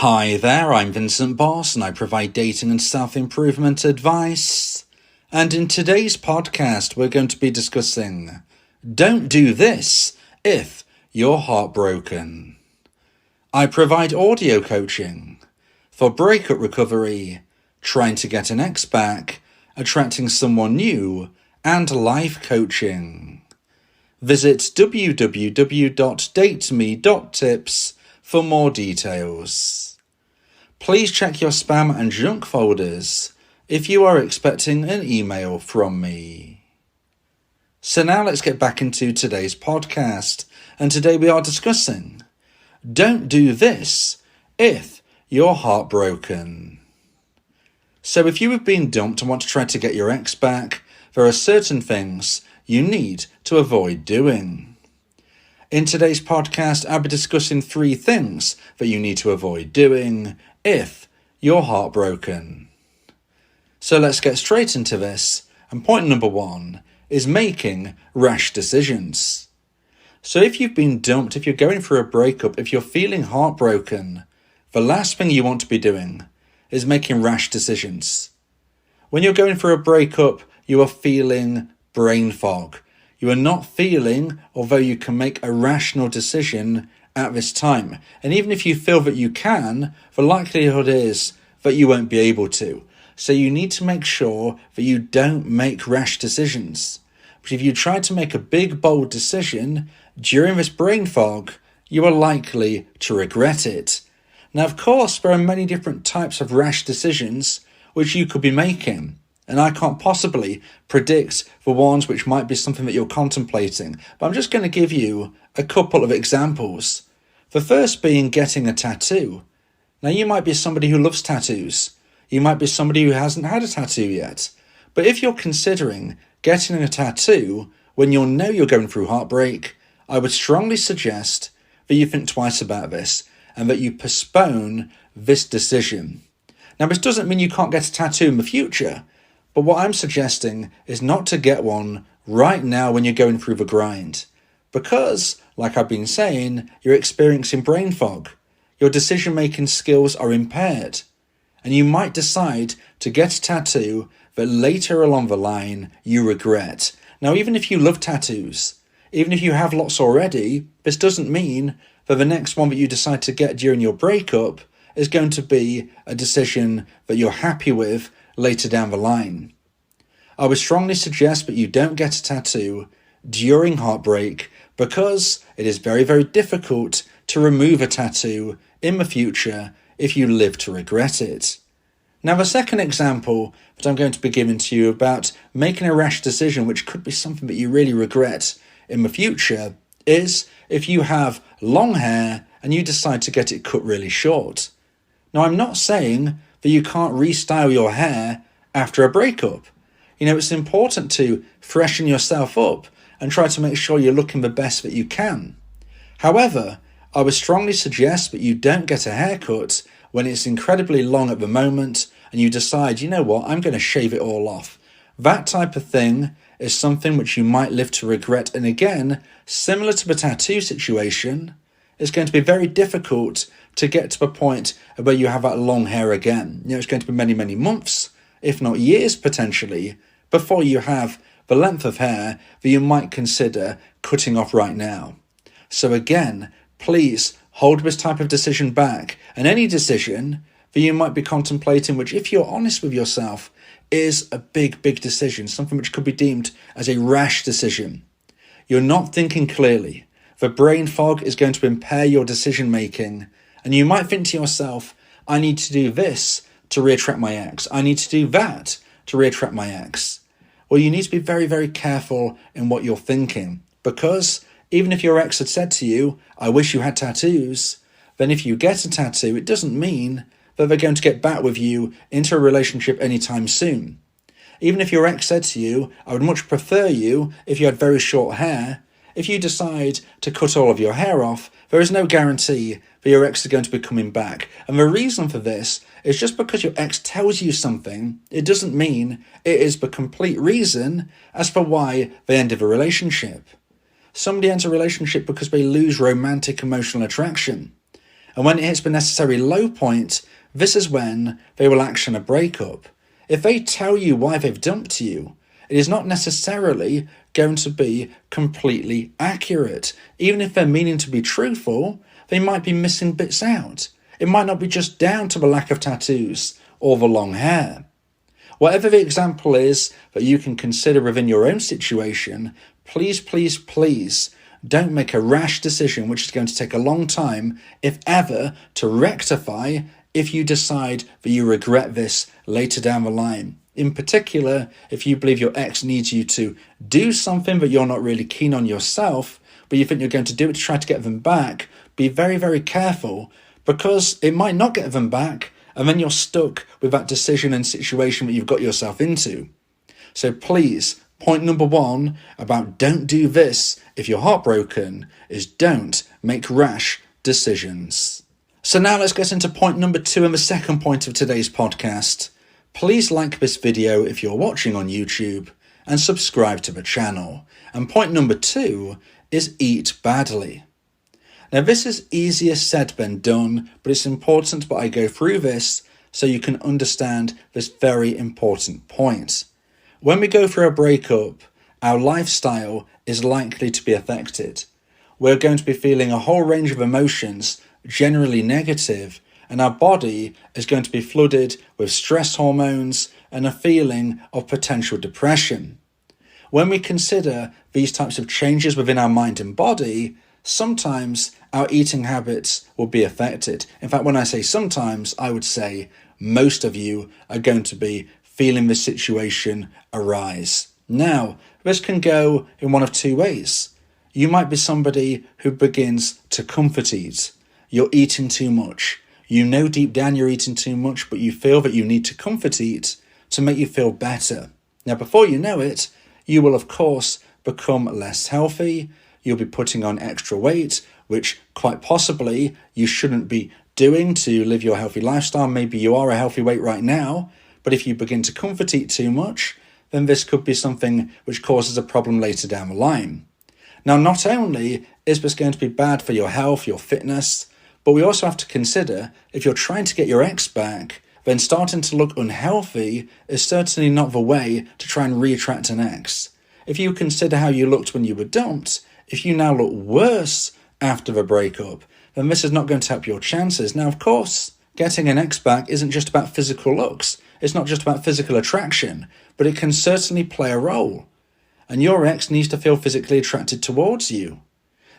Hi there, I'm Vincent Boss and I provide dating and self-improvement advice. And in today's podcast, we're going to be discussing don't do this if you're heartbroken. I provide audio coaching for breakup recovery, trying to get an ex back, attracting someone new, and life coaching. Visit www.dateme.tips for more details. Please check your spam and junk folders if you are expecting an email from me. So now let's get back into today's podcast, and today we are discussing don't do this if you're heartbroken. So if you have been dumped and want to try to get your ex back, there are certain things you need to avoid doing. In today's podcast, I'll be discussing 3 things that you need to avoid doing if you're heartbroken. So let's get straight into this, and point number 1 is making rash decisions. So if you've been dumped, if you're going through a breakup, if you're feeling heartbroken, the last thing you want to be doing is making rash decisions. When you're going through a breakup, you are feeling brain fog. You are not feeling, although you can make a rational decision at this time. And even if you feel that you can, the likelihood is that you won't be able to. So you need to make sure that you don't make rash decisions. But if you try to make a big, bold decision during this brain fog, you are likely to regret it. Now, of course, there are many different types of rash decisions which you could be making. And I can't possibly predict the ones which might be something that you're contemplating. But I'm just going to give you a couple of examples. The first being getting a tattoo. Now, you might be somebody who loves tattoos. You might be somebody who hasn't had a tattoo yet. But if you're considering getting a tattoo when you know you're going through heartbreak, I would strongly suggest that you think twice about this and that you postpone this decision. Now, this doesn't mean you can't get a tattoo in the future. But what I'm suggesting is not to get one right now when you're going through the grind. Because, like I've been saying, you're experiencing brain fog. Your decision-making skills are impaired. And you might decide to get a tattoo that later along the line you regret. Now, even if you love tattoos, even if you have lots already, this doesn't mean that the next one that you decide to get during your breakup is going to be a decision that you're happy with later down the line. I would strongly suggest that you don't get a tattoo during heartbreak because it is very, very difficult to remove a tattoo in the future if you live to regret it. Now, the second example that I'm going to be giving to you about making a rash decision, which could be something that you really regret in the future, is if you have long hair and you decide to get it cut really short. Now, I'm not saying that you can't restyle your hair after a breakup. You know, it's important to freshen yourself up and try to make sure you're looking the best that you can. However, I would strongly suggest that you don't get a haircut when it's incredibly long at the moment and you decide, you know what, I'm going to shave it all off. That type of thing is something which you might live to regret. And again, similar to the tattoo situation, it's going to be very difficult to get to the point where you have that long hair again. You know, it's going to be many, many months, if not years potentially, before you have the length of hair that you might consider cutting off right now. So again, please hold this type of decision back, and any decision that you might be contemplating, which if you're honest with yourself, is a big, big decision, something which could be deemed as a rash decision. You're not thinking clearly. The brain fog is going to impair your decision making. And you might think to yourself, I need to do this to reattract my ex. I need to do that to reattract my ex. Well, you need to be very, very careful in what you're thinking. Because even if your ex had said to you, I wish you had tattoos, then if you get a tattoo, it doesn't mean that they're going to get back with you into a relationship anytime soon. Even if your ex said to you, I would much prefer you if you had very short hair, if you decide to cut all of your hair off, there is no guarantee that your ex is going to be coming back. And the reason for this is just because your ex tells you something, it doesn't mean it is the complete reason as for why they ended a relationship. Somebody ends a relationship because they lose romantic emotional attraction. And when it hits the necessary low point, this is when they will action a breakup. If they tell you why they've dumped you, it is not necessarily going to be completely accurate. Even if they're meaning to be truthful, they might be missing bits out. It might not be just down to the lack of tattoos or the long hair. Whatever the example is that you can consider within your own situation, please, please, please don't make a rash decision which is going to take a long time, if ever, to rectify if you decide that you regret this later down the line. In particular, if you believe your ex needs you to do something that you're not really keen on yourself, but you think you're going to do it to try to get them back, be very, very careful, because it might not get them back, and then you're stuck with that decision and situation that you've got yourself into. So please, point number 1 about don't do this if you're heartbroken is don't make rash decisions. So now let's get into point number 2 and the second point of today's podcast. Please like this video if you're watching on YouTube and subscribe to the channel. And point number 2 is eat badly. Now this is easier said than done, but it's important that I go through this so you can understand this very important point. When we go through a breakup, our lifestyle is likely to be affected. We're going to be feeling a whole range of emotions, generally negative, and our body is going to be flooded with stress hormones and a feeling of potential depression. When we consider these types of changes within our mind and body, sometimes our eating habits will be affected. In fact, when I say sometimes, I would say most of you are going to be feeling this situation arise. Now, this can go in one of 2 ways. You might be somebody who begins to comfort eat. You're eating too much. You know deep down you're eating too much, but you feel that you need to comfort eat to make you feel better. Now, before you know it, you will, of course, become less healthy. You'll be putting on extra weight, which quite possibly you shouldn't be doing to live your healthy lifestyle. Maybe you are a healthy weight right now, but if you begin to comfort eat too much, then this could be something which causes a problem later down the line. Now, not only is this going to be bad for your health, your fitness, but we also have to consider if you're trying to get your ex back, then starting to look unhealthy is certainly not the way to try and re-attract an ex. If you consider how you looked when you were dumped, if you now look worse after the breakup, then this is not going to help your chances. Now, of course, getting an ex back isn't just about physical looks. It's not just about physical attraction, but it can certainly play a role. And your ex needs to feel physically attracted towards you.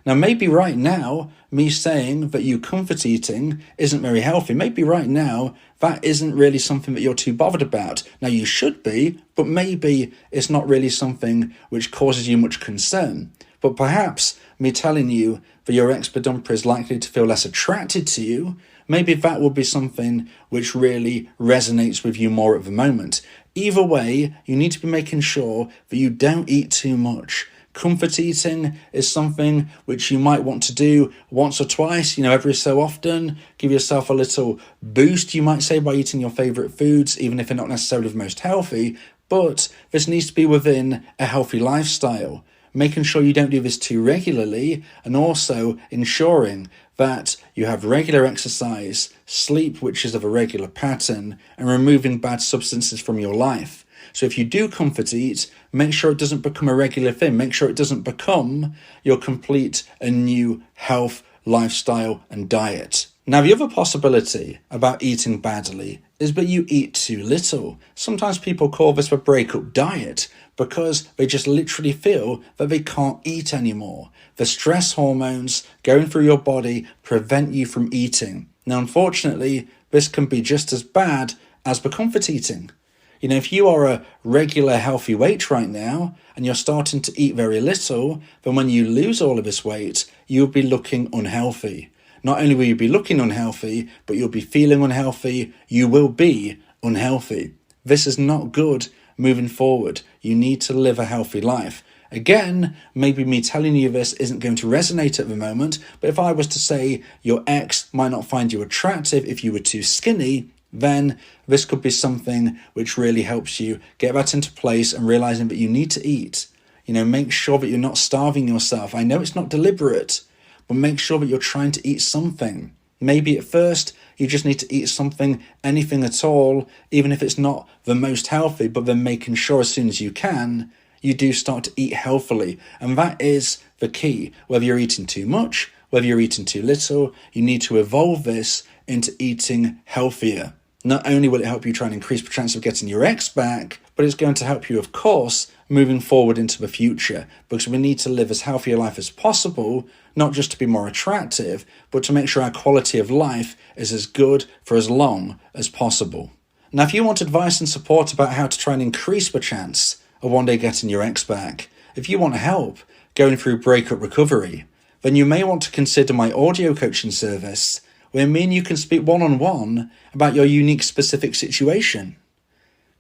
Now, maybe right now, me saying that you comfort eating isn't very healthy, maybe right now that isn't really something that you're too bothered about. Now, you should be, but maybe it's not really something which causes you much concern. But perhaps me telling you that your ex-bedumper is likely to feel less attracted to you, maybe that will be something which really resonates with you more at the moment. Either way, you need to be making sure that you don't eat too much. Comfort eating is something which you might want to do once or twice, every so often. Give yourself a little boost, you might say, by eating your favourite foods, even if they're not necessarily the most healthy. But this needs to be within a healthy lifestyle. Making sure you don't do this too regularly, and also ensuring that you have regular exercise, sleep which is of a regular pattern, and removing bad substances from your life. So if you do comfort eat, make sure it doesn't become a regular thing. Make sure it doesn't become your complete and new health, lifestyle and diet. Now, the other possibility about eating badly is that you eat too little. Sometimes people call this a breakup diet because they just literally feel that they can't eat anymore. The stress hormones going through your body prevent you from eating. Now, unfortunately, this can be just as bad as the comfort eating. If you are a regular healthy weight right now and you're starting to eat very little, then when you lose all of this weight, you'll be looking unhealthy. Not only will you be looking unhealthy, but you'll be feeling unhealthy. You will be unhealthy. This is not good moving forward. You need to live a healthy life. Again, maybe me telling you this isn't going to resonate at the moment, but if I was to say your ex might not find you attractive if you were too skinny, then this could be something which really helps you get that into place and realizing that you need to eat. Make sure that you're not starving yourself. I know it's not deliberate, but make sure that you're trying to eat something. Maybe at first you just need to eat something, anything at all, even if it's not the most healthy, but then making sure as soon as you can, you do start to eat healthily. And that is the key. Whether you're eating too much, whether you're eating too little, you need to evolve this into eating healthier. Not only will it help you try and increase the chance of getting your ex back, but it's going to help you, of course, moving forward into the future, because we need to live as healthy a life as possible, not just to be more attractive, but to make sure our quality of life is as good for as long as possible. Now, if you want advice and support about how to try and increase the chance of one day getting your ex back, if you want help going through breakup recovery, then you may want to consider my audio coaching service, where me and you can speak one-on-one about your unique specific situation.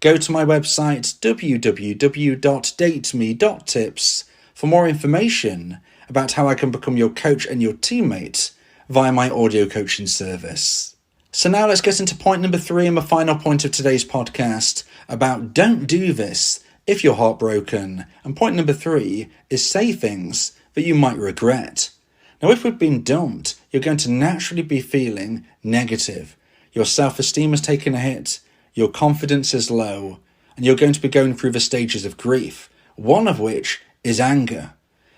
Go to my website www.dateme.tips for more information about how I can become your coach and your teammate via my audio coaching service. So now let's get into point number 3 and the final point of today's podcast about don't do this if you're heartbroken. And point number 3 is say things that you might regret. Now, if we've been dumped, you're going to naturally be feeling negative. Your self-esteem has taken a hit, your confidence is low, and you're going to be going through the stages of grief, one of which is anger.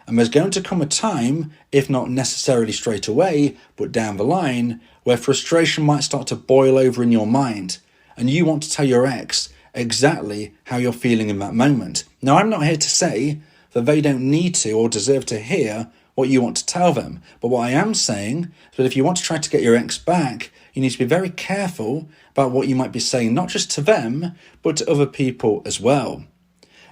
And there's going to come a time, if not necessarily straight away, but down the line, where frustration might start to boil over in your mind, and you want to tell your ex exactly how you're feeling in that moment. Now, I'm not here to say that they don't need to or deserve to hear what you want to tell them, but what I am saying is that if you want to try to get your ex back, you need to be very careful about what you might be saying, not just to them, but to other people as well.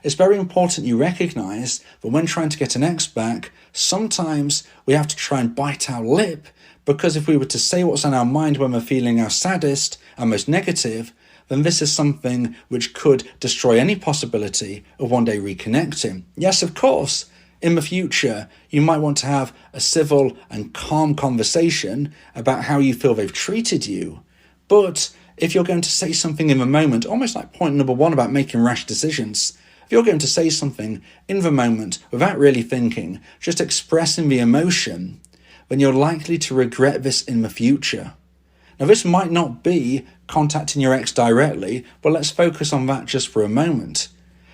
It's very important you recognise that when trying to get an ex back, sometimes we have to try and bite our lip, because if we were to say what's on our mind when we're feeling our saddest and most negative, then this is something which could destroy any possibility of one day reconnecting. Yes, of course, in the future, you might want to have a civil and calm conversation about how you feel they've treated you. But if you're going to say something in the moment, almost like point number 1 about making rash decisions, if you're going to say something in the moment without really thinking, just expressing the emotion, then you're likely to regret this in the future. Now, this might not be contacting your ex directly, but let's focus on that just for a moment.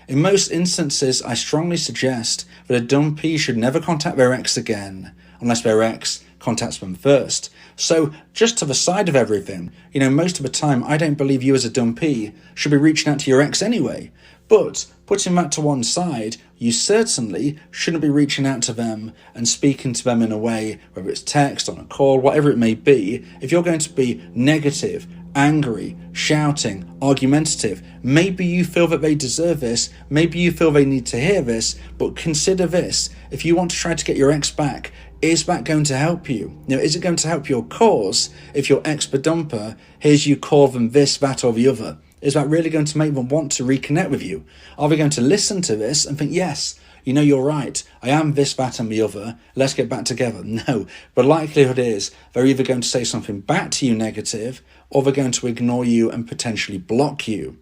In most instances, I strongly suggest that a dumpee should never contact their ex again, unless their ex contacts them first. So, just to the side of everything, most of the time, I don't believe you as a dumpee should be reaching out to your ex anyway. But, putting that to one side, you certainly shouldn't be reaching out to them and speaking to them in a way, whether it's text, on a call, whatever it may be, if you're going to be negative, angry, shouting, argumentative. Maybe you feel that they deserve this, maybe you feel they need to hear this, but consider this. If you want to try to get your ex back, is that going to help you? Is it going to help your cause if your ex dumper hears you call them this, that, or the other? Is that really going to make them want to reconnect with you? Are they going to listen to this and think, yes, you're right, I am this, that, and the other, let's get back together? No, the likelihood is they're either going to say something back to you negative, or they're going to ignore you and potentially block you.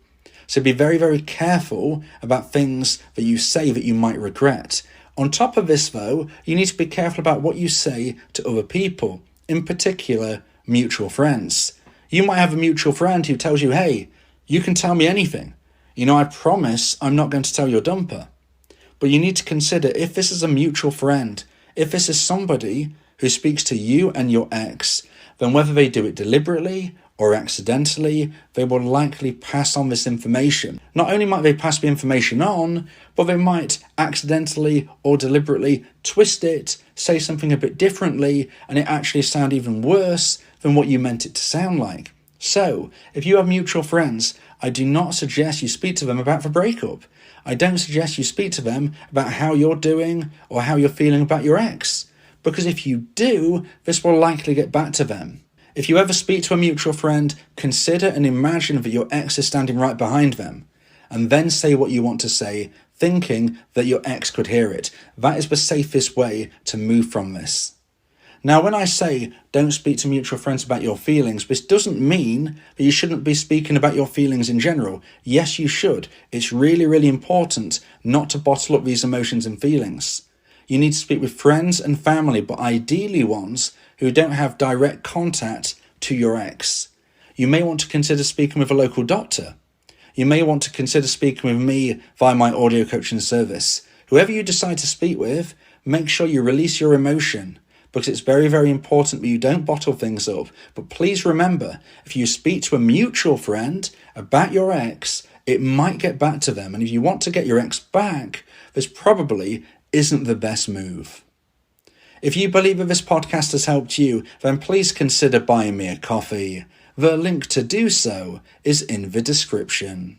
So be very, very careful about things that you say that you might regret. On top of this, though, you need to be careful about what you say to other people, in particular, mutual friends. You might have a mutual friend who tells you, hey, you can tell me anything. I promise I'm not going to tell your dumper. But you need to consider, if this is a mutual friend, if this is somebody who speaks to you and your ex, then whether they do it deliberately or accidentally, they will likely pass on this information. Not only might they pass the information on, but they might accidentally or deliberately twist it, say something a bit differently, and it actually sound even worse than what you meant it to sound like. So, if you have mutual friends, I do not suggest you speak to them about the breakup. I don't suggest you speak to them about how you're doing or how you're feeling about your ex, because if you do, this will likely get back to them. If you ever speak to a mutual friend, consider and imagine that your ex is standing right behind them, and then say what you want to say, thinking that your ex could hear it. That is the safest way to move from this. Now, when I say don't speak to mutual friends about your feelings, this doesn't mean that you shouldn't be speaking about your feelings in general. Yes, you should. It's really, really important not to bottle up these emotions and feelings. You need to speak with friends and family, but ideally ones who don't have direct contact to your ex. You may want to consider speaking with a local doctor. You may want to consider speaking with me via my audio coaching service. Whoever you decide to speak with, make sure you release your emotion, because it's very, very important that you don't bottle things up. But please remember, if you speak to a mutual friend about your ex, it might get back to them. And if you want to get your ex back, this probably isn't the best move. If you believe that this podcast has helped you, then please consider buying me a coffee. The link to do so is in the description.